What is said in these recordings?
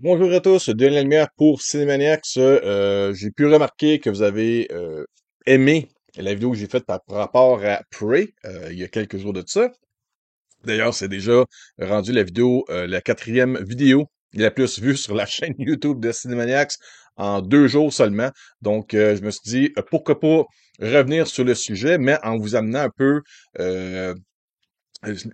Bonjour à tous, Denis Lemierre pour Cinémaniacs. J'ai pu remarquer que vous avez aimé la vidéo que j'ai faite par rapport à Prey il y a quelques jours de ça. D'ailleurs, c'est déjà rendu la vidéo, la quatrième vidéo la plus vue sur la chaîne YouTube de Cinémaniacs en 2 jours seulement. Donc, je me suis dit, pourquoi pas revenir sur le sujet, mais en vous amenant un peu euh,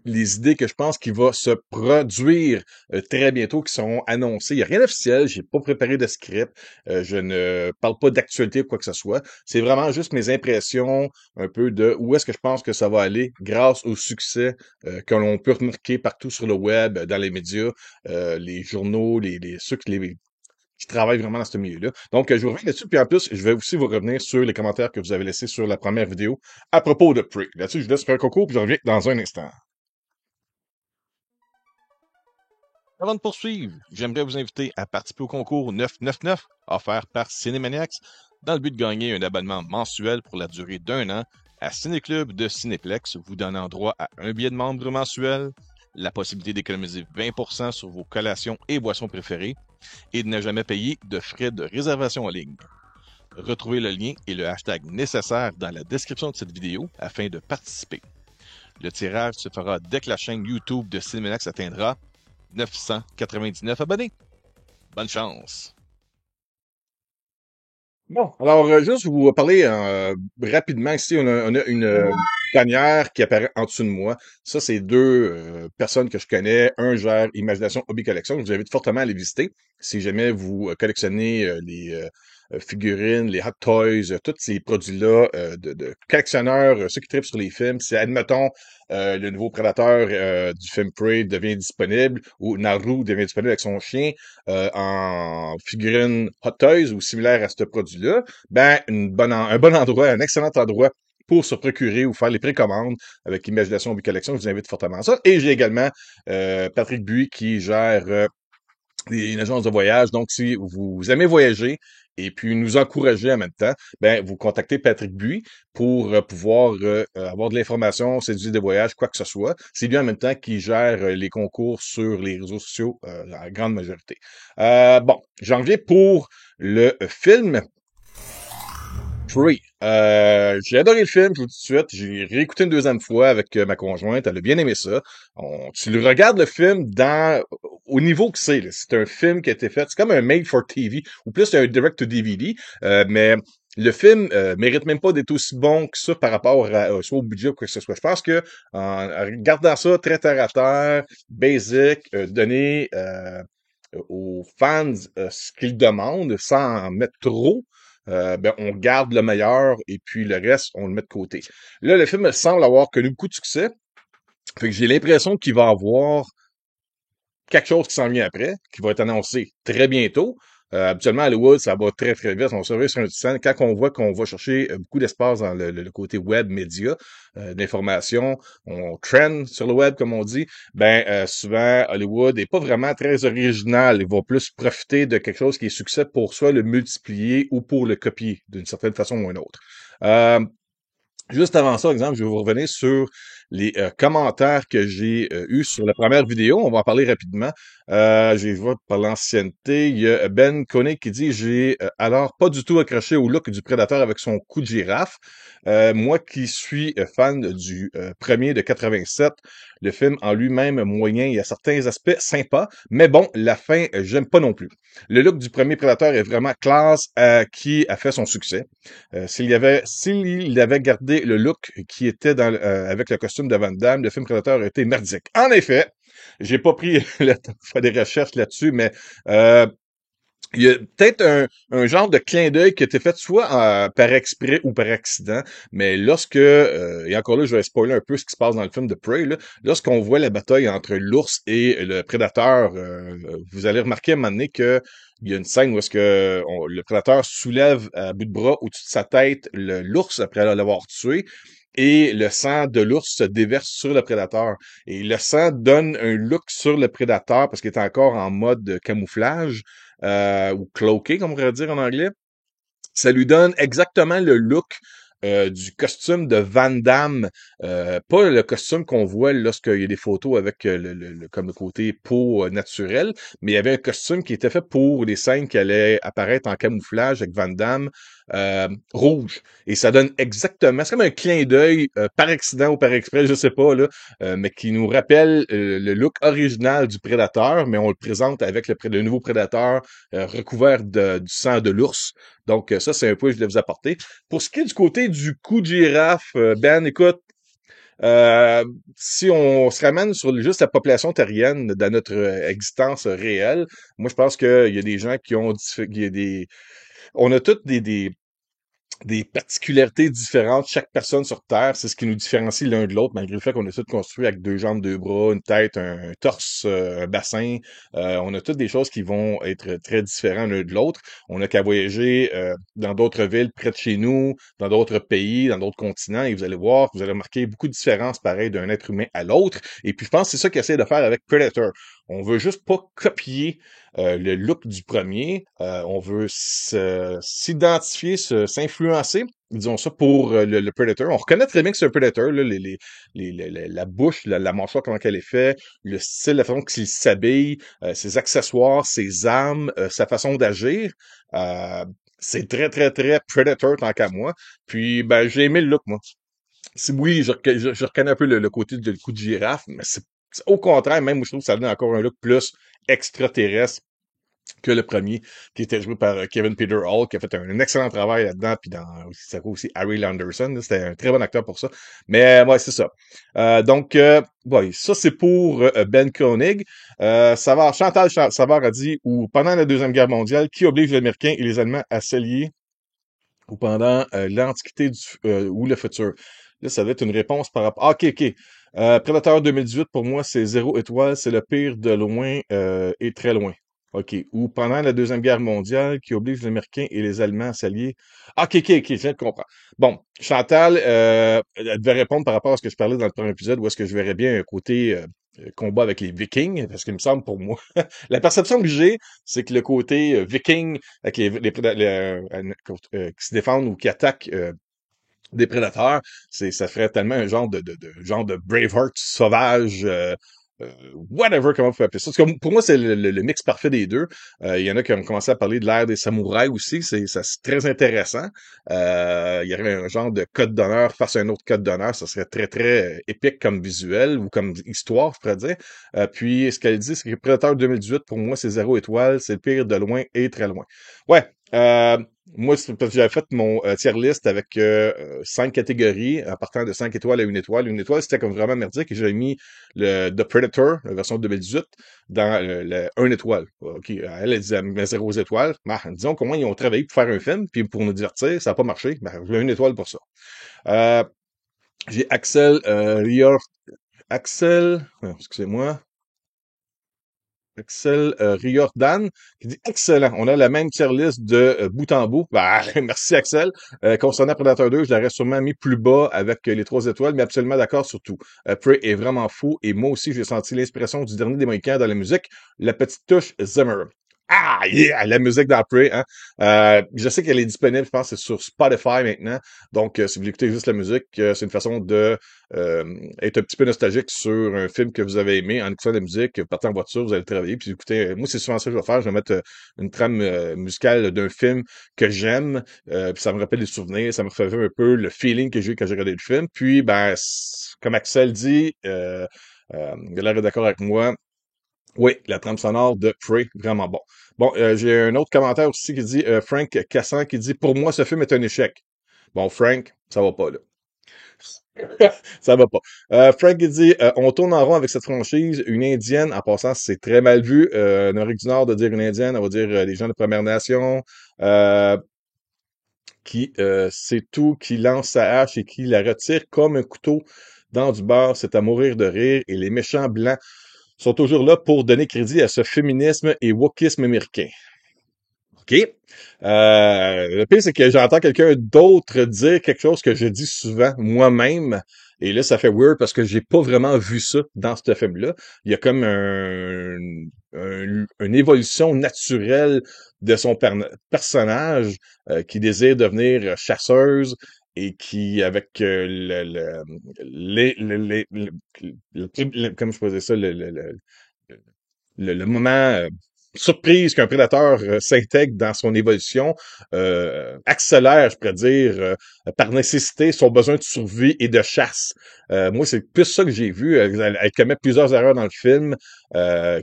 les idées que je pense qui va se produire très bientôt, qui seront annoncées. Il n'y a rien d'officiel, j'ai pas préparé de script, je ne parle pas d'actualité ou quoi que ce soit. C'est vraiment juste mes impressions un peu de où est-ce que je pense que ça va aller grâce au succès que l'on peut remarquer partout sur le web, dans les médias, les journaux, ceux qui travaillent vraiment dans ce milieu-là. Donc, je vous reviens là-dessus, puis en plus, je vais aussi vous revenir sur les commentaires que vous avez laissés sur la première vidéo à propos de Prey. Là-dessus, je vous laisse faire un concours, puis je reviens dans un instant. Avant de poursuivre, j'aimerais vous inviter à participer au concours 999 offert par Cinémaniacs dans le but de gagner un abonnement mensuel pour la durée d'1 an à Cinéclub de Cinéplex, vous donnant droit à un billet de membre mensuel, la possibilité d'économiser 20% sur vos collations et boissons préférées et de ne jamais payer de frais de réservation en ligne. Retrouvez le lien et le hashtag nécessaire dans la description de cette vidéo afin de participer. Le tirage se fera dès que la chaîne YouTube de Cinémaniacs atteindra 999 abonnés. Bonne chance! Bon, alors juste vous parler rapidement ici, on a une bannière qui apparaît en dessous de moi. Ça, c'est deux personnes que je connais. Un gère Imagination Hobby Collection. Je vous invite fortement à les visiter. Si jamais vous collectionnez les figurines, les hot toys, tous ces produits-là de collectionneurs, ceux qui trippent sur les films, si admettons le nouveau prédateur du film Prey devient disponible ou Naru devient disponible avec son chien, en figurine Hot Toys ou similaire à ce produit-là, ben un bon endroit, un excellent endroit pour se procurer ou faire les précommandes avec Imagination Hobby Collection. Je vous invite fortement à ça. Et j'ai également Patrick Buis qui gère une agence de voyage. Donc, si vous aimez voyager et puis nous encourager en même temps, ben vous contactez Patrick Buis pour pouvoir avoir de l'information, séduire des voyages, quoi que ce soit. C'est lui en même temps qui gère les concours sur les réseaux sociaux, la grande majorité. Bon, j'en reviens pour le film. Free. J'ai adoré le film, je vous dis tout de suite. J'ai réécouté une deuxième fois avec ma conjointe. Elle a bien aimé ça. Tu le regardes le film au niveau que c'est. C'est un film qui a été fait. C'est comme un made for TV, ou plus un direct to DVD. Mais le film mérite même pas d'être aussi bon que ça par rapport soit au budget ou quoi que ce soit. Je pense que en regardant ça très terre à terre, basic, donner aux fans ce qu'ils demandent sans en mettre trop, ben, on garde le meilleur et puis le reste, on le met de côté. Là, le film semble avoir connu beaucoup de succès. Fait que j'ai l'impression qu'il va avoir quelque chose qui s'en vient après, qui va être annoncé très bientôt. Habituellement, à Hollywood, ça va très, très vite. On surveille sur un scène. Quand on voit qu'on va chercher beaucoup d'espace dans le côté web, média, d'information, on trend sur le web, comme on dit, ben souvent, Hollywood est pas vraiment très original. Il va plus profiter de quelque chose qui est succès pour soit le multiplier ou pour le copier d'une certaine façon ou une autre. Euh, Juste avant ça, exemple, je vais vous revenir sur les commentaires que j'ai eus sur la première vidéo. On va en parler rapidement. Je vois par l'ancienneté. Il y a Ben Koenig qui dit j'ai alors pas du tout accroché au look du prédateur avec son cou de girafe. Moi qui suis fan du premier de 87, le film en lui-même moyen, il y a certains aspects sympas, mais bon, la fin, j'aime pas non plus. Le look du premier prédateur est vraiment classe, qui a fait son succès. S'il avait gardé le look qui était avec le costume de Van Damme, le film Predator aurait été merdique. En effet, j'ai pas pris le temps de faire des recherches là-dessus, mais euh, il y a peut-être un genre de clin d'œil qui a été fait soit par exprès ou par accident, mais et encore là, je vais spoiler un peu ce qui se passe dans le film de Prey, là, lorsqu'on voit la bataille entre l'ours et le prédateur, vous allez remarquer à un moment donné que il y a une scène où est-ce que le prédateur soulève à bout de bras au-dessus de sa tête l'ours après l'avoir tué, et le sang de l'ours se déverse sur le prédateur. Et le sang donne un look sur le prédateur parce qu'il est encore en mode camouflage, ou cloaké, comme on pourrait dire en anglais. Ça lui donne exactement le look du costume de Van Damme, pas le costume qu'on voit lorsqu'il y a des photos avec comme le côté peau naturelle, mais il y avait un costume qui était fait pour les scènes qui allaient apparaître en camouflage avec Van Damme rouge. Et ça donne exactement, c'est comme un clin d'œil par accident ou par exprès, je sais pas là, mais qui nous rappelle le look original du prédateur, mais on le présente avec le nouveau prédateur recouvert du sang de l'ours. Donc ça, c'est un point que je voulais vous apporter. Pour ce qui est du côté du cou de girafe, Ben, écoute, euh, si on se ramène sur juste la population terrienne dans notre existence réelle, moi je pense qu'il y a des gens qui ont il y a des on a toutes des particularités différentes, chaque personne sur Terre, c'est ce qui nous différencie l'un de l'autre, malgré le fait qu'on est tous construits avec deux jambes, deux bras, une tête, un torse, un bassin. On a toutes des choses qui vont être très différentes l'un de l'autre. On n'a qu'à voyager dans d'autres villes près de chez nous, dans d'autres pays, dans d'autres continents, et vous allez voir, vous allez remarquer beaucoup de différences pareilles d'un être humain à l'autre. Et puis je pense que c'est ça qu'ils essaient de faire avec Predator. On veut juste pas copier le look du premier. On veut s'identifier, s'influencer, disons ça, pour le Predator. On reconnaît très bien que c'est un Predator, là, la bouche, la mâchoire, comment elle est faite, le style, la façon qu'il s'habille, ses accessoires, ses armes, sa façon d'agir. Euh, c'est très, très, très Predator tant qu'à moi. Puis, ben, j'ai aimé le look, moi. Oui, je reconnais un peu le côté du coup de girafe, mais c'est au contraire, même, moi, je trouve que ça donne encore un look plus extraterrestre que le premier, qui était joué par Kevin Peter Hall, qui a fait un excellent travail là-dedans, puis dans ça aussi Harry Landerson, là, c'était un très bon acteur pour ça. Mais ouais, c'est ça. Ouais, ça c'est pour Ben Koenig. Savard a dit, ou pendant la Deuxième Guerre mondiale, qui oblige les Américains et les Allemands à s'allier ou pendant l'Antiquité ou le futur? Là, ça va être une réponse par rapport. Ah, ok. Prédateur 2018, pour moi, c'est 0 étoile, c'est le pire de loin et très loin. OK. Ou pendant la Deuxième Guerre mondiale, qui oblige les Américains et les Allemands à s'allier. Ah, ok, je viens de comprendre. Bon, Chantal, elle devait répondre par rapport à ce que je parlais dans le premier épisode, où est-ce que je verrais bien un côté combat avec les Vikings, parce qu'il me semble pour moi, la perception que j'ai, c'est que le côté Viking, avec qui se défendent ou qui attaquent des prédateurs, ça ferait tellement un genre de Braveheart sauvage, whatever, comment vous pouvez appeler ça. Pour moi, c'est le mix parfait des deux. Il y en a qui ont commencé à parler de l'ère des samouraïs aussi, c'est très intéressant. Il y aurait un genre de code d'honneur face à un autre code d'honneur, ça serait très, très épique comme visuel ou comme histoire, je pourrais dire. Puis, ce qu'elle dit, c'est que Predator 2018, pour moi, c'est 0 étoile, c'est le pire de loin et très loin. Ouais, moi, c'est parce que j'avais fait mon tier list avec 5 catégories, en partant de 5 étoiles à 1 étoile. 1 étoile, c'était comme vraiment merdique et j'ai mis le The Predator, la version 2018, dans le 1 étoile. OK, elle disait mais 0 étoiles. Bah, disons qu'au moins, ils ont travaillé pour faire un film, puis pour nous divertir, ça n'a pas marché. Ben, j'ai 1 étoile pour ça. Euh, j'ai excusez-moi, Axel Riordan, qui dit excellent. On a la même tier list de bout en bout. Bah, merci Axel. Concernant Predator 2, je l'aurais sûrement mis plus bas avec les 3 étoiles, mais absolument d'accord sur tout. Prey est vraiment fou et moi aussi j'ai senti l'inspiration du dernier des Mohicans dans la musique, la petite touche Zimmer. Ah, yeah, la musique dans Prey, hein. Je sais qu'elle est disponible, je pense que c'est sur Spotify maintenant. Donc, si vous écoutez juste la musique, c'est une façon de être un petit peu nostalgique sur un film que vous avez aimé en écoutant de la musique, vous partez en voiture, vous allez travailler, puis écoutez, moi c'est souvent ça que je vais faire, je vais mettre une trame musicale d'un film que j'aime, puis ça me rappelle des souvenirs, ça me refait un peu le feeling que j'ai eu quand j'ai regardé le film, puis ben, comme Axel dit, il a l'air d'accord avec moi, oui, la trame sonore de Prey, vraiment bon. Bon, j'ai un autre commentaire aussi qui dit, Frank Cassan qui dit, pour moi ce film est un échec. Bon, Frank, ça va pas là. Ça va pas. Frank il dit on tourne en rond avec cette franchise. Une Indienne, en passant, c'est très mal vu. En Amérique du Nord, de dire une Indienne, on va dire les gens de Première Nation, qui c'est tout, qui lance sa hache et qui la retire comme un couteau dans du beurre. C'est à mourir de rire. Et les méchants blancs sont toujours là pour donner crédit à ce féminisme et wokisme américain. OK. Le pire, c'est que j'entends quelqu'un d'autre dire quelque chose que je dis souvent moi-même. Et là, ça fait weird parce que j'ai pas vraiment vu ça dans ce film-là. Il y a comme une évolution naturelle de son personnage qui désire devenir chasseuse et qui, avec comment je faisais ça, le moment surprise qu'un prédateur s'intègre dans son évolution, accélère, je pourrais dire, par nécessité, son besoin de survie et de chasse. Moi, c'est plus ça que j'ai vu. Elle commet plusieurs erreurs dans le film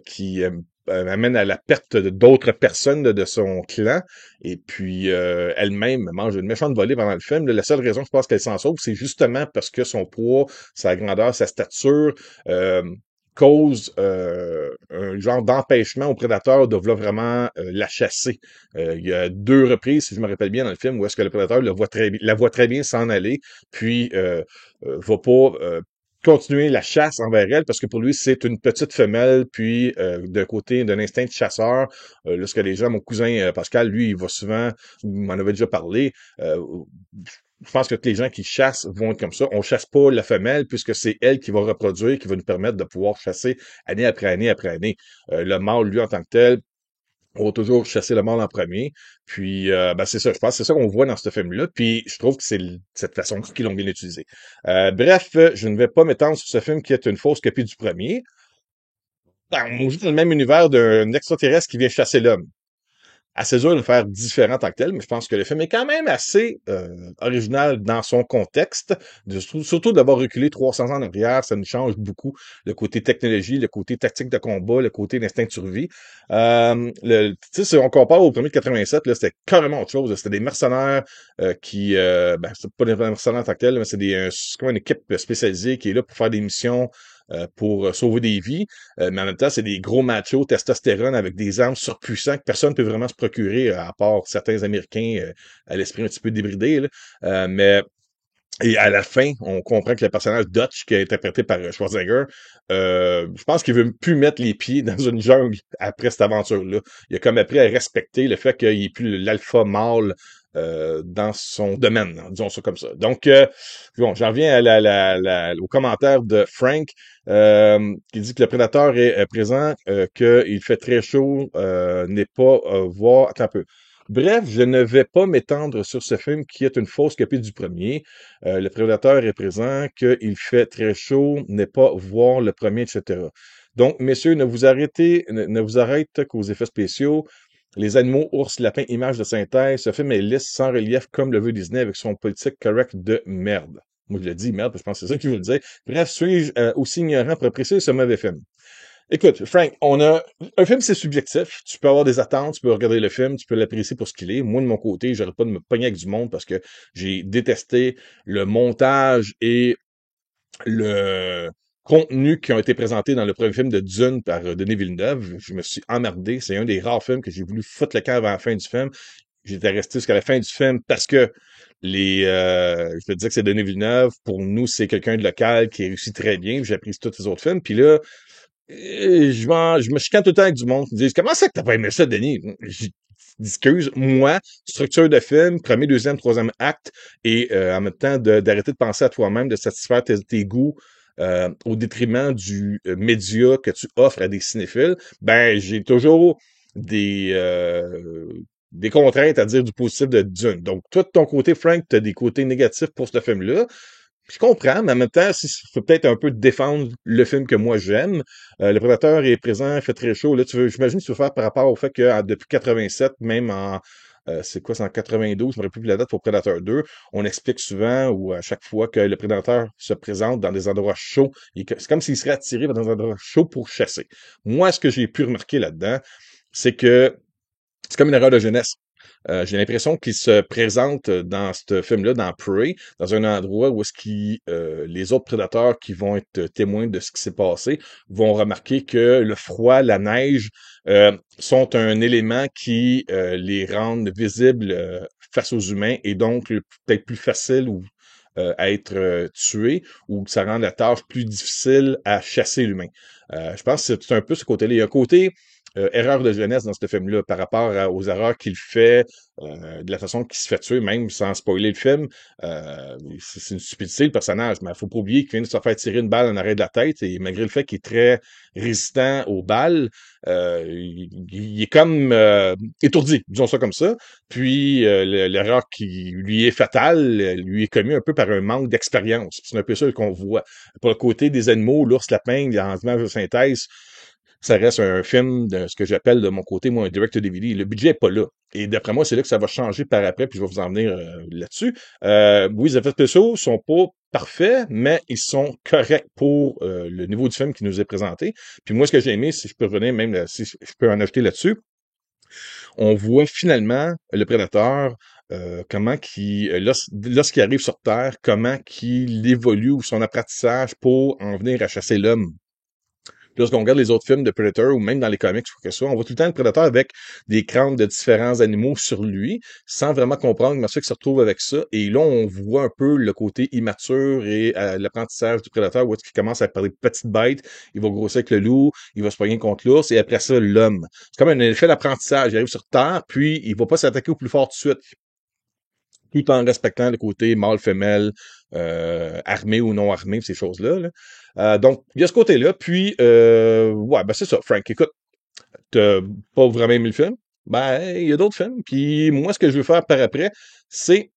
qui amènent à la perte d'autres personnes de son clan. Et puis, elle-même mange une méchante volée pendant le film. La seule raison, je pense, qu'elle s'en sauve, c'est justement parce que son poids, sa grandeur, sa stature, euh, cause un genre d'empêchement au prédateur de vouloir vraiment la chasser. Il y a deux reprises, si je me rappelle bien, dans le film, où est-ce que le prédateur la voit très bien s'en aller, puis va pas continuer la chasse envers elle, parce que pour lui, c'est une petite femelle, puis d'un côté, d'un instinct de chasseur, lorsque les gens, mon cousin Pascal, lui, il va souvent, il m'en avait déjà parlé, je pense que les gens qui chassent vont être comme ça. On chasse pas la femelle puisque c'est elle qui va reproduire, qui va nous permettre de pouvoir chasser année après année après année. Le mâle, lui, en tant que tel, on va toujours chasser le mâle en premier. Puis, ben c'est ça, je pense que c'est ça qu'on voit dans ce film-là. Puis, je trouve que c'est cette façon qu'ils l'ont bien utilisé. Bref, je ne vais pas m'étendre sur ce film qui est une fausse copie du premier. Ben, on joue dans le même univers d'un extraterrestre qui vient chasser l'homme. Assez dur de le faire différent en tant que tel, mais je pense que le film est quand même assez original dans son contexte. Surtout d'avoir reculé 300 ans en arrière, ça nous change beaucoup. Le côté technologie, le côté tactique de combat, le côté d'instinct de survie. Tu sais, si on compare au premier de 87, là, c'était carrément autre chose. C'était des mercenaires ben, c'est pas des mercenaires en tant que tel, mais c'est comme une équipe spécialisée qui est là pour faire des missions pour sauver des vies. Mais en même temps, c'est des gros machos testostérone avec des armes surpuissants que personne ne peut vraiment se procurer, à part certains Américains à l'esprit un petit peu débridé. Là. Mais et à la fin, on comprend que le personnage Dutch, qui est interprété par Schwarzenegger, je pense qu'il veut plus mettre les pieds dans une jungle après cette aventure-là. Il a comme appris à respecter le fait qu'il est plus l'alpha mâle dans son domaine, hein, disons ça comme ça. Donc, bon, j'en reviens à au commentaire de Frank qui dit que le prédateur est présent, qu'il fait très chaud, n'est pas voir. Attends un peu. Bref, je ne vais pas m'étendre sur ce film qui est une fausse copie du premier. Le prédateur est présent, qu'il fait très chaud, n'est pas voir le premier, etc. Donc, messieurs, ne vous arrête qu'aux effets spéciaux. Les animaux, ours, lapins, images de synthèse. Ce film est lisse, sans relief, comme le veut Disney, avec son politique correct de merde. Moi, je le dis merde, parce que je pense que c'est ça qu'il veut dire. Bref, suis-je aussi ignorant pour apprécier ce mauvais film? Écoute, Frank, un film, c'est subjectif. Tu peux avoir des attentes, tu peux regarder le film, tu peux l'apprécier pour ce qu'il est. Moi, de mon côté, j'arrête pas de me pogner avec du monde parce que j'ai détesté le montage et le contenu qui ont été présentés dans le premier film de Dune par Denis Villeneuve. Je me suis emmerdé. C'est un des rares films que j'ai voulu foutre le camp avant la fin du film. J'étais resté jusqu'à la fin du film parce que je te dis que c'est Denis Villeneuve. Pour nous, c'est quelqu'un de local qui réussit très bien. J'ai appris tous les autres films. Puis là, je me chicane tout le temps avec du monde qui me disent comment ça que t'as pas aimé ça, Denis? Excuse, moi, structure de film, premier, deuxième, troisième acte, et en même temps d'arrêter de penser à toi-même, de satisfaire tes goûts au détriment du média que tu offres à des cinéphiles, ben j'ai toujours des euh, des contraintes à dire du positif de Dune. Donc, toi, de ton côté, Frank, tu as des côtés négatifs pour ce film-là. Je comprends, mais en même temps, si faut peut-être un peu défendre le film que moi j'aime. Le Prédateur est présent, il fait très chaud. Là, j'imagine que tu veux faire par rapport au fait que depuis 87, même c'est en 92, je me rappelle plus la date pour Predator 2, on explique souvent ou à chaque fois que le prédateur se présente dans des endroits chauds, c'est comme s'il serait attiré dans des endroits chauds pour chasser. Moi, ce que j'ai pu remarquer là-dedans, c'est que c'est comme une erreur de jeunesse. J'ai l'impression qu'il se présente dans ce film-là, dans Prey, dans un endroit où est-ce les autres prédateurs qui vont être témoins de ce qui s'est passé vont remarquer que le froid, la neige sont un élément qui les rendent visibles face aux humains et donc peut-être plus facile ou à être tué ou que ça rend la tâche plus difficile à chasser l'humain. Je pense que c'est un peu ce côté-là. Il y a un côté erreur de jeunesse dans ce film-là par rapport aux erreurs qu'il fait, de la façon qu'il se fait tuer, même sans spoiler le film. C'est une stupidité, le personnage, mais il faut pas oublier qu'il vient de se faire tirer une balle en arrêt de la tête, et malgré le fait qu'il est très résistant aux balles, il est comme étourdi, disons ça comme ça. Puis l'erreur qui lui est fatale, lui est commise un peu par un manque d'expérience. C'est un peu ça qu'on voit. Pour le côté des animaux, l'ours lapin, en image de synthèse, ça reste un film de ce que j'appelle de mon côté, moi, un direct-to-DVD. Le budget est pas là. Et d'après moi, c'est là que ça va changer par après, puis je vais vous en venir là-dessus. Oui, les effets spéciaux sont pas parfaits, mais ils sont corrects pour le niveau du film qui nous est présenté. Puis moi, ce que j'ai aimé, si je peux revenir, même si je peux en ajouter là-dessus, on voit finalement le prédateur, comment lorsqu'il arrive sur Terre, comment qu'il évolue ou son apprentissage pour en venir à chasser l'homme. Lorsqu'on regarde les autres films de Predator ou même dans les comics ou quoi que ce soit, on voit tout le temps le Predator avec des crânes de différents animaux sur lui, sans vraiment comprendre comment ça qu'il se retrouve avec ça. Et là, on voit un peu le côté immature et l'apprentissage du Predator, où est-ce qu'il commence à parler de petites bêtes, il va grossir avec le loup, il va se poigner contre l'ours, et après ça, l'homme. C'est comme un effet d'apprentissage. Il arrive sur Terre, puis il va pas s'attaquer au plus fort tout de suite, tout en respectant le côté mâle-femelle, armé ou non armé, ces choses-là. Là. Donc, il y a ce côté-là. Puis, ouais, ben c'est ça, Frank. Écoute, t'as pas vraiment aimé le film? Ben, il y a d'autres films. Puis, moi, ce que je veux faire par après, c'est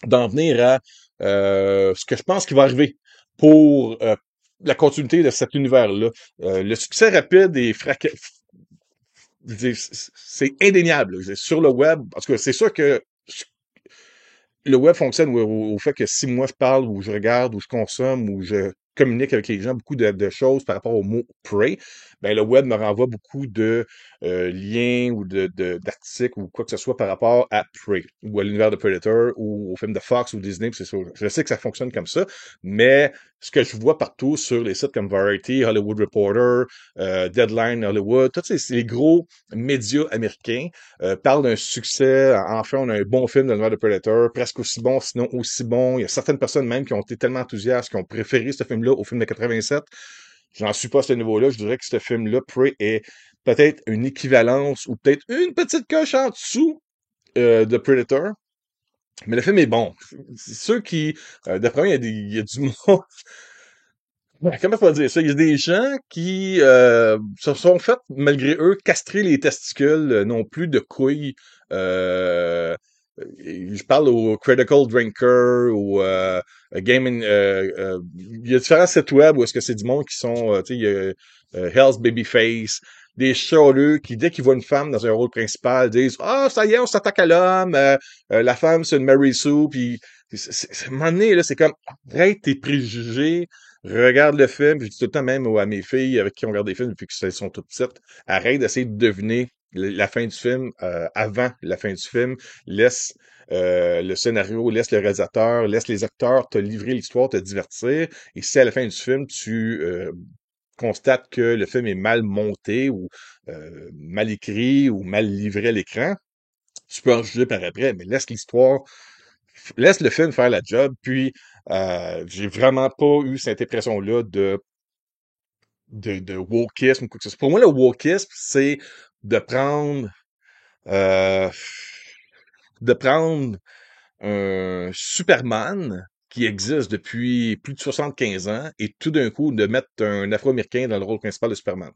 d'en venir à ce que je pense qui va arriver pour la continuité de cet univers-là. Le succès rapide et c'est indéniable. Sur le web, parce que c'est sûr que le web fonctionne au fait que si moi je parle ou je regarde ou je consomme ou je communique avec les gens beaucoup de choses par rapport au mot Prey, ben le web me renvoie beaucoup de liens ou d'articles ou quoi que ce soit par rapport à Prey ou à l'univers de Predator ou au film de Fox ou Disney. C'est sûr. Je sais que ça fonctionne comme ça, mais ce que je vois partout sur les sites comme Variety, Hollywood Reporter, Deadline Hollywood, tous les gros médias américains parle d'un succès. Enfin, on a un bon film de l'univers de Predator, presque aussi bon, sinon aussi bon. Il y a certaines personnes même qui ont été tellement enthousiastes, qui ont préféré ce film-là au film de 87. J'en suis pas à ce niveau-là. Je dirais que ce film-là, Prey, est peut-être une équivalence ou peut-être une petite coche en dessous de Predator. Mais le film est bon. C'est sûr qui, d'après moi, il y a du monde. Comment faut dire ça? Il y a des gens qui se sont fait, malgré eux, castrer les testicules, non plus de couilles. Je parle au Critical Drinker, ou Gaming. Il y a différents sites web où est-ce que c'est du monde qui sont, tu sais, il y a Hell's Babyface, des chialeux qui, dès qu'ils voient une femme dans un rôle principal, disent «Ah, ça y est, on s'attaque à l'homme, la femme, c'est une Mary Sue», puis à un moment donné, là, c'est comme arrête tes préjugés, regarde le film. Je dis tout le temps même à mes filles avec qui on regarde des films depuis qu'elles sont toutes petites, arrête d'essayer de deviner la fin du film avant la fin du film. Laisse le scénario, laisse le réalisateur, laisse les acteurs te livrer l'histoire, te divertir. Et si à la fin du film, tu constates que le film est mal monté ou mal écrit ou mal livré à l'écran, tu peux en juger par après, mais laisse le film faire la job. Puis j'ai vraiment pas eu cette impression-là de wokisme ou quoi que ce soit. Pour moi, le wokisme, c'est de prendre euh, de prendre un Superman qui existe depuis plus de 75 ans et tout d'un coup de mettre un Afro-Américain dans le rôle principal de Superman.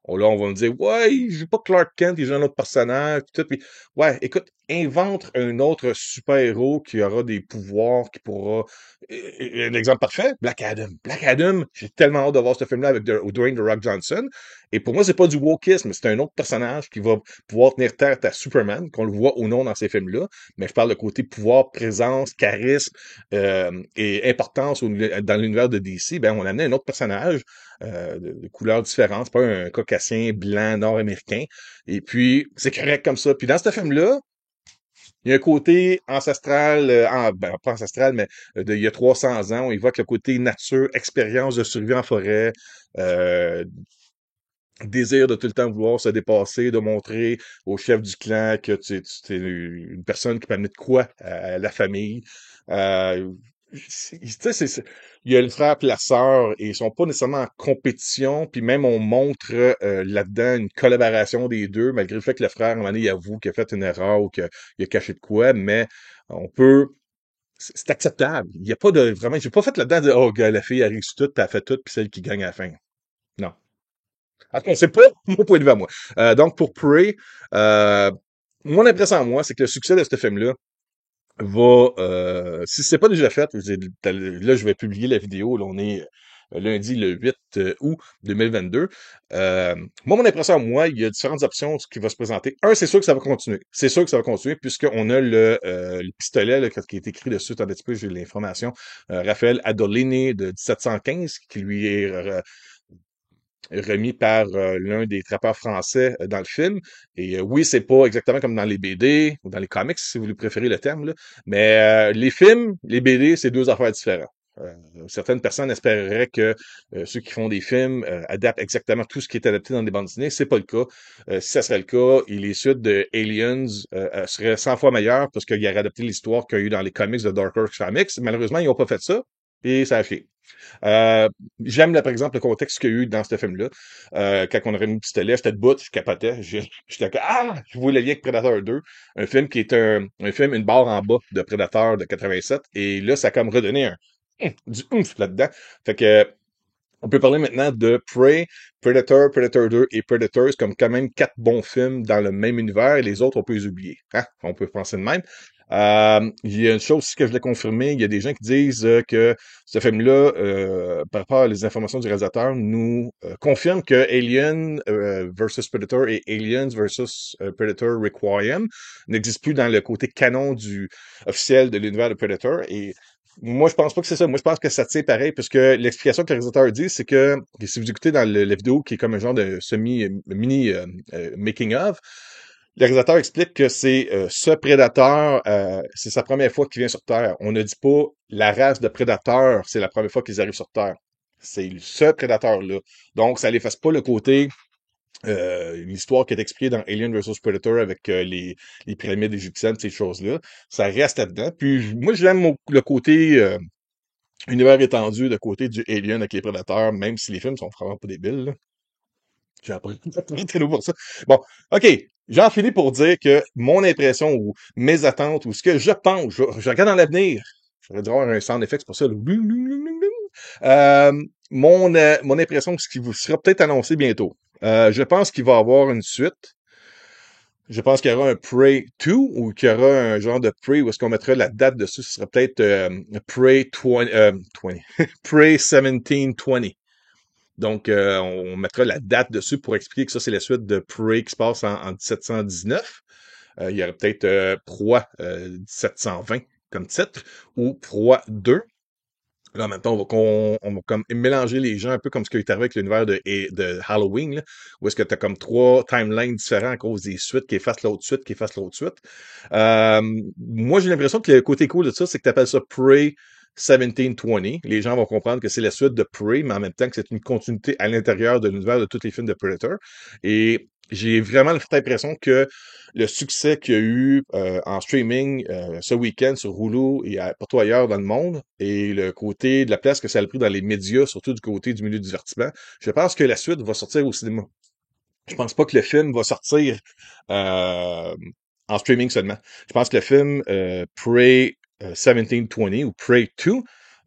Là, on va me dire, ouais, il joue pas Clark Kent, il joue un autre personnage, pis tout. Puis, ouais, écoute, invente un autre super-héros qui aura des pouvoirs, qui pourra. L'exemple parfait, Black Adam. Black Adam, j'ai tellement hâte de voir ce film-là avec Dwayne The Rock Johnson. Et pour moi, c'est pas du wokisme, c'est un autre personnage qui va pouvoir tenir tête à Superman, qu'on le voit ou non dans ces films-là. Mais je parle de côté pouvoir, présence, charisme et importance dans l'univers de DC. Ben, on a amené un autre personnage de couleurs différentes. C'est pas un caucasien blanc nord-américain. Et puis, c'est correct comme ça. Puis dans ce film-là, il y a un côté ancestral, ben, pas ancestral, mais il y a 300 ans, on évoque le côté nature, expérience de survie en forêt, euh, désir de tout le temps vouloir se dépasser, de montrer au chef du clan que tu es une personne qui peut amener de quoi à la famille. Tu sais, il y a le frère et la sœur et ils sont pas nécessairement en compétition. Puis même on montre là-dedans une collaboration des deux, malgré le fait que le frère, à un moment donné, il avoue qu'il a fait une erreur ou qu'il a caché de quoi, mais on peut. C'est acceptable. Il n'y a pas de vraiment. J'ai pas fait là-dedans de oh gars, la fille elle réussit tout, puis elle fait tout, puis celle qui gagne à la fin. Non. Attends, c'est pas mon point de vue à moi. Donc pour Prey, euh, mon impression à moi, c'est que le succès de ce film-là va, si c'est pas déjà fait, là, je vais publier la vidéo, là, on est lundi le 8 août 2022. Euh, Moi, mon impression à moi, il y a différentes options qui vont se présenter. Un, c'est sûr que ça va continuer. C'est sûr que ça va continuer puisqu'on a le pistolet là, qui est écrit dessus, un petit peu, j'ai l'information. Raphaël Adolini de 1715 qui lui est remis par l'un des trappeurs français dans le film. Et oui, c'est pas exactement comme dans les BD ou dans les comics, si vous lui préférez le terme, là. Mais les films, les BD, c'est deux affaires différentes. Certaines personnes espéreraient que ceux qui font des films adaptent exactement tout ce qui est adapté dans des bandes dessinées. C'est pas le cas. Si ça serait le cas, les suites de Aliens seraient 100 fois meilleures parce qu'il aurait adapté l'histoire qu'il y a eu dans les comics de Dark Horse Comics. Malheureusement, ils n'ont pas fait ça et ça a fait. Euh, J'aime, là, par exemple, le contexte qu'il y a eu dans ce film-là. Quand on aurait mis le pistolet, j'étais debout, je capotais. J'étais comme, ah! Je vois le lien avec Predator 2, un film qui est un film, une barre en bas de Predator de 87. Et là, ça a comme redonné du oomph là-dedans. Fait que, on peut parler maintenant de Prey, Predator, Predator 2 et Predators comme quand même quatre bons films dans le même univers et les autres, on peut les oublier. Hein? On peut penser de même. Il y a une chose aussi que je voulais confirmer. Il y a des gens qui disent que ce film-là, par rapport aux informations du réalisateur, nous confirme que Alien versus Predator et Aliens versus Predator Requiem n'existent plus dans le côté canon officiel de l'univers de Predator. Et moi, je pense pas que c'est ça. Moi, je pense que ça tient pareil, puisque l'explication que le réalisateur dit, c'est que, et si vous écoutez dans la vidéo qui est comme un genre de mini making of, le réalisateur explique que c'est ce prédateur, c'est sa première fois qu'il vient sur Terre. On ne dit pas la race de prédateurs, c'est la première fois qu'ils arrivent sur Terre. C'est ce prédateur-là. Donc, ça n'efface pas le côté l'histoire qui est expliquée dans Alien vs Predator avec les pyramides égyptiennes, ces choses-là. Ça reste là-dedans. Puis moi, j'aime le côté univers étendu, le côté du Alien avec les prédateurs, même si les films sont vraiment pas débiles. Là. J'ai appris pour ça. Bon, OK. J'en finis pour dire que mon impression ou mes attentes ou ce que je pense, je regarde dans l'avenir. J'aurais dû avoir un sound effect, c'est pour ça. Mon impression, ce qui vous sera peut-être annoncé bientôt. Je pense qu'il va y avoir une suite. Je pense qu'il y aura un Prey 2 ou qu'il y aura un genre de Prey où est-ce qu'on mettra la date dessus. Ce sera peut-être Prey 20, 20. Prey 1720. Donc, on mettra la date dessus pour expliquer que ça, c'est la suite de Prey qui se passe en 1719. Il y aurait peut-être Proie 1720 comme titre ou Proie 2. Là, maintenant, on va comme mélanger les gens un peu comme ce qui est arrivé avec l'univers de Halloween, là, où est-ce que tu as comme trois timelines différents à cause des suites qui effacent l'autre suite, qui effacent l'autre suite. Euh, Moi, j'ai l'impression que le côté cool de ça, c'est que tu appelles ça Prey 1720. Les gens vont comprendre que c'est la suite de Prey, mais en même temps que c'est une continuité à l'intérieur de l'univers de tous les films de Predator. Et j'ai vraiment l'impression que le succès qu'il y a eu en streaming ce week-end sur Hulu et partout ailleurs dans le monde, et le côté de la place que ça a pris dans les médias, surtout du côté du milieu du divertissement, je pense que la suite va sortir au cinéma. Je pense pas que le film va sortir euh, en streaming seulement. Je pense que le film Prey 1720 ou Prey 2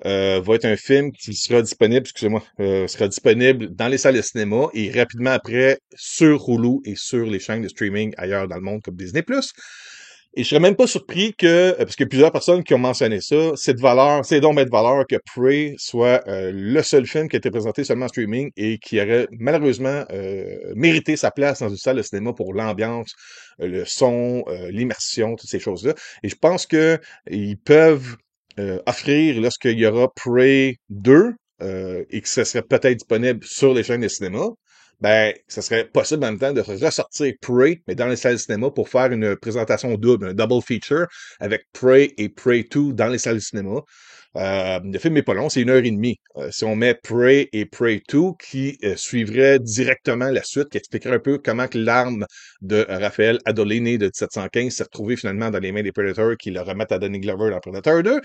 va être un film qui sera disponible, excusez-moi, sera disponible dans les salles de cinéma et rapidement après sur Hulu et sur les chaînes de streaming ailleurs dans le monde comme Disney+. Et je serais même pas surpris que, parce qu'il y a plusieurs personnes qui ont mentionné ça, c'est donc de valeur que Prey soit le seul film qui a été présenté seulement en streaming et qui aurait malheureusement mérité sa place dans une salle de cinéma pour l'ambiance, le son, l'immersion, toutes ces choses-là. Et je pense que ils peuvent offrir, lorsqu'il y aura Prey 2, et que ce serait peut-être disponible sur les chaînes de cinéma, ben, ça serait possible en même temps de ressortir Prey, mais dans les salles de cinéma pour faire une présentation double, un double feature avec Prey et Prey 2 dans les salles de cinéma. Le film est pas long, c'est 1 heure et demie. Si on met Prey et Prey 2 qui suivrait directement la suite, qui expliquerait un peu comment que l'arme de Raphaël Adolini de 1715 s'est retrouvée finalement dans les mains des Predators qui le remettent à Danny Glover dans Predator 2,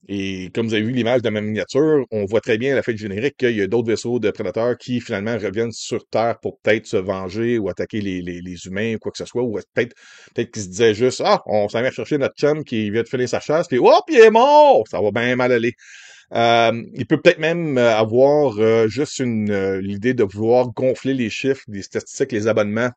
Et comme vous avez vu l'image de ma miniature, on voit très bien à la fin du générique qu'il y a d'autres vaisseaux de prédateurs qui finalement reviennent sur Terre pour peut-être se venger ou attaquer les humains ou quoi que ce soit. Ou peut-être qu'ils se disaient juste ah, on s'en vient chercher notre chum qui vient de finir sa chasse, puis hop, il est mort! Ça va bien mal aller. Il peut peut-être même avoir juste l'idée de vouloir gonfler les chiffres, des statistiques, les abonnements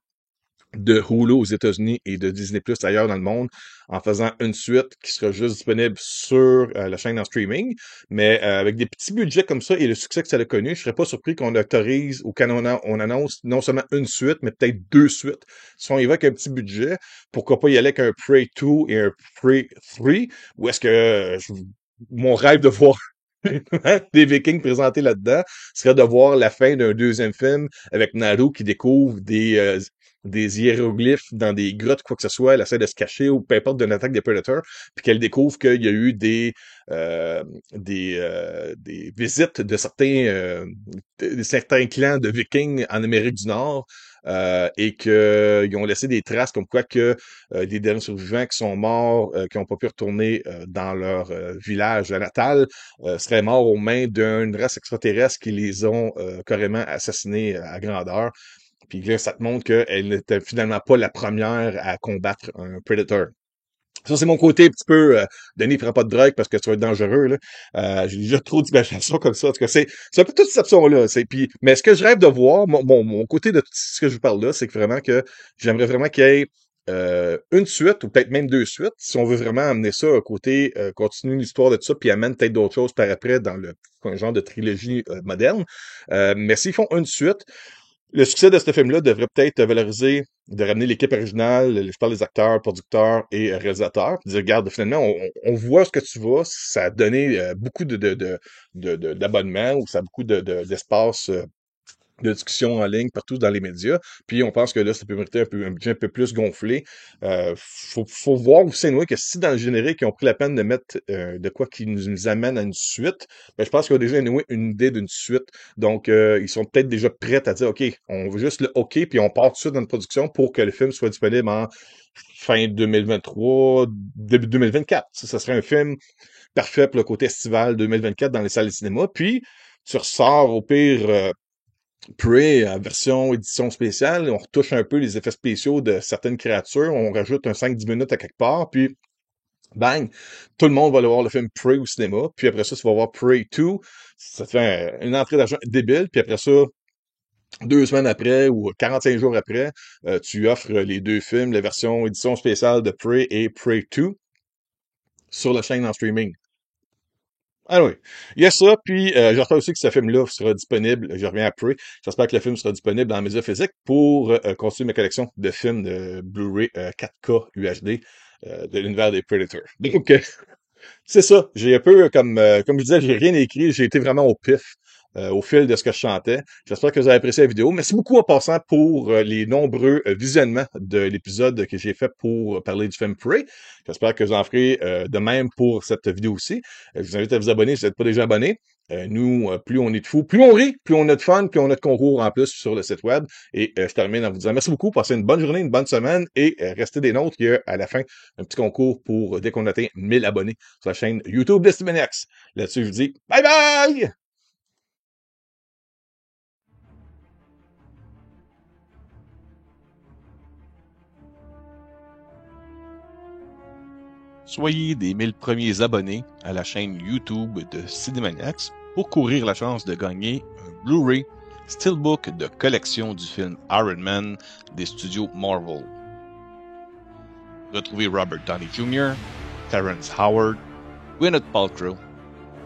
de Hulu aux États-Unis et de Disney Plus ailleurs dans le monde en faisant une suite qui sera juste disponible sur la chaîne en streaming. Mais avec des petits budgets comme ça et le succès que ça a connu, je serais pas surpris qu'on autorise ou on annonce non seulement une suite, mais peut-être deux suites. Si on y va avec un petit budget, pourquoi pas y aller avec un Prey 2 et un Prey 3, ou est-ce que mon rêve de voir des Vikings présentés là-dedans serait de voir la fin d'un deuxième film avec Naru qui découvre des hiéroglyphes dans des grottes, quoi que ce soit, elle essaie de se cacher ou peu importe d'une attaque des Predators, puis qu'elle découvre qu'il y a eu des visites de certains clans de Vikings en Amérique du Nord. Et qu'ils ont laissé des traces comme quoi que des derniers survivants qui sont morts, qui n'ont pas pu retourner dans leur village natal, seraient morts aux mains d'une race extraterrestre qui les ont carrément assassinés à grandeur. Puis là, ça te montre qu'elle n'était finalement pas la première à combattre un Predator. Ça, c'est mon côté un petit peu Denis, prends pas de drogue parce que tu vas être dangereux. Là. J'ai déjà trop d'imagination comme ça. En tout cas, c'est un peu toute cette option-là. Mais ce que je rêve de voir, mon côté de tout ce que je vous parle là, c'est que vraiment que j'aimerais vraiment qu'il y ait une suite ou peut-être même deux suites, si on veut vraiment amener ça à côté, continuer l'histoire de tout ça, puis amène peut-être d'autres choses par après dans un genre de trilogie moderne. Mais s'ils font une suite, le succès de ce film-là devrait peut-être valoriser de ramener l'équipe originale, je parle des acteurs, producteurs et réalisateurs, puis dire, regarde, finalement, on voit ce que tu vas, ça a donné beaucoup d'abonnements ou ça a beaucoup d'espace de discussion en ligne partout dans les médias. Puis on pense que là, ça peut mériter un budget un peu plus gonflé. Faut voir aussi, Noé, que si dans le générique, ils ont pris la peine de mettre de quoi qui nous amène à une suite, ben, je pense qu'ils ont déjà une idée d'une suite. Donc, ils sont peut-être déjà prêts à dire, OK, on veut juste le OK, puis on part tout de suite dans une production pour que le film soit disponible en fin 2023, début 2024. Ça serait un film parfait pour le côté estival 2024 dans les salles de cinéma. Puis, tu ressors au pire Prey, version édition spéciale, on retouche un peu les effets spéciaux de certaines créatures, on rajoute un 5-10 minutes à quelque part, puis bang, tout le monde va aller voir le film Prey au cinéma, puis après ça, tu vas voir Prey 2, ça te fait une entrée d'argent débile, puis après ça, 2 semaines après ou 45 jours après, tu offres les deux films, la version édition spéciale de Prey et Prey 2 sur la chaîne en streaming. Ah oui. Il y a ça, puis j'espère aussi que ce film-là sera disponible, je reviens après, j'espère que le film sera disponible dans les médias physiques pour continuer ma collection de films de Blu-ray 4K UHD de l'univers des Predators. Donc, c'est ça. J'ai un peu, comme je disais, j'ai rien écrit. J'ai été vraiment au pif, au fil de ce que je chantais. J'espère que vous avez apprécié la vidéo. Merci beaucoup en passant pour les nombreux visionnements de l'épisode que j'ai fait pour parler du film Prey. J'espère que vous en ferez de même pour cette vidéo aussi. Je vous invite à vous abonner si vous n'êtes pas déjà abonné. Nous, plus on est de fous, plus on rit, plus on a de fun, plus on a de concours en plus sur le site web. Et je termine en vous disant merci beaucoup, passez une bonne journée, une bonne semaine et restez des nôtres. Il y a à la fin un petit concours pour dès qu'on atteint 1000 abonnés sur la chaîne YouTube de StevenX. Là-dessus, je vous dis bye bye! Soyez des 1000 premiers abonnés à la chaîne YouTube de Cinemaniacs pour courir la chance de gagner un Blu-ray Steelbook de collection du film Iron Man des studios Marvel. Retrouvez Robert Downey Jr., Terrence Howard, Gwyneth Paltrow,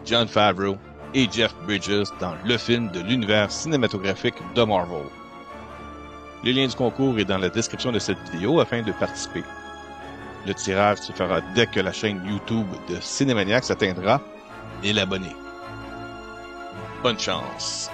Jon Favreau et Jeff Bridges dans le film de l'univers cinématographique de Marvel. Le lien du concours est dans la description de cette vidéo afin de participer. Le tirage se fera dès que la chaîne YouTube de Cinemaniacs atteindra 1000 abonnés. Bonne chance!